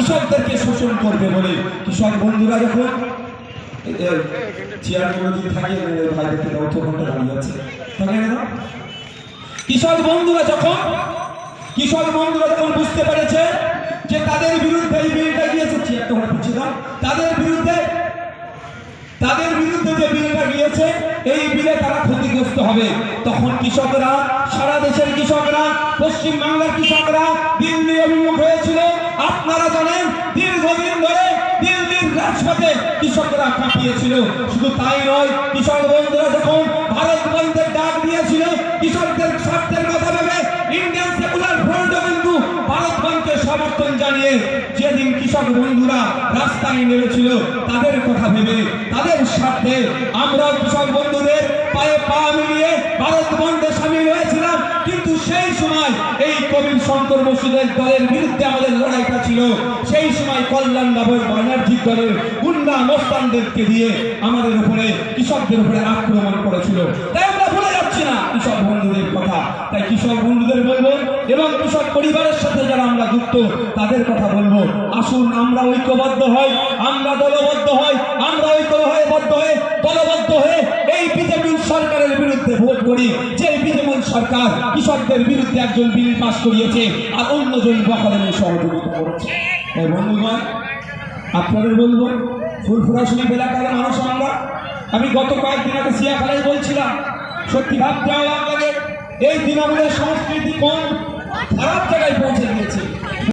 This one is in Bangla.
কৃষকদেরকে শোষণ করবে বলে কৃষক বন্ধুরা যখন চেয়ারগুলো যদি থাকে ভাইদেরকে অর্থঘণ্টা দাঁড়িয়ে আছে কৃষক বন্ধুরা যখন বুঝতে পেরেছে যে তাদের বিরুদ্ধে এই বিলটা গিয়েছে তাদের বিরুদ্ধে যে বিলটা গিয়েছে এই বিলে তারা ক্ষতিগ্রস্ত হবে, তখন কৃষকরা, সারা দেশের কৃষকরা, পশ্চিম বাংলার কৃষকরা দিল্লি অভিমুখ হয়েছিল। আপনারা জানেন দীর্ঘদিন ধরে দিল্লির রাজপথে কৃষকরা কাঁপিয়েছিল। শুধু তাই নয়, কৃষক বন্ধুরা যখন ভারত বন্ধের ডাক দিয়েছিল, কৃষকদের স্বার্থের কথা ভেবে ইন্ডিয়ান সেকুলার ফ্রন্ট কিন্তু ভারত বন্ধকে সমর্থন জানিয়ে যেদিন কৃষক বন্ধুরা রাস্তায় নেমেছিল, তাদের কথা ভেবে, তাদের স্বার্থে আমরা কৃষক বন্ধুদের পায়ে পা মিলিয়ে ভারত বন্ধে সামিল হয়েছিলাম। কিন্তু সেই সময় এই কবির শঙ্কর বসুদের দলের বিরুদ্ধে আমাদের লড়াইটা ছিল। সেই সময় কল্যাণ ব্যানার্জি দলের গুন্ডা মস্তানদেরকে দিয়ে আমাদের উপরে, কৃষকদের উপরে আক্রমণ করেছিল। তাই আমরা ভুলে যাচ্ছি না কৃষক বন্ধুদের কথা। তাই কৃষক বন্ধুদের বলবো এবং কৃষক পরিবারের সাথে যারা আমরা যুক্ত তাদের কথা বলবো, আসুন আমরা ঐক্যবদ্ধ হই, আমরা দলবদ্ধ হই, আমরা ঐক্যবদ্ধ হয়ে দলবদ্ধ হয়ে এই বিজেপি সরকারের বিরুদ্ধে ভোট করি। যে বিজেপি সরকার কৃষকদের বিরুদ্ধে একজন বিল পাস করিয়েছে আর অন্যজন বখালের সহযোগিতা করেছে। তাই বন্ধুগণ, আপনাদের বলবো, ফুরফুরা শরীফ এলাকার মানুষ আমরা, আমি গত কয়েকদিন আগে সিয়াখালায় বলছিলাম, সত্যি ভাবতে অবাক লাগে এই তৃণমূলের সংস্কৃতি কোন খারাপ জায়গায় পৌঁছে দিয়েছে।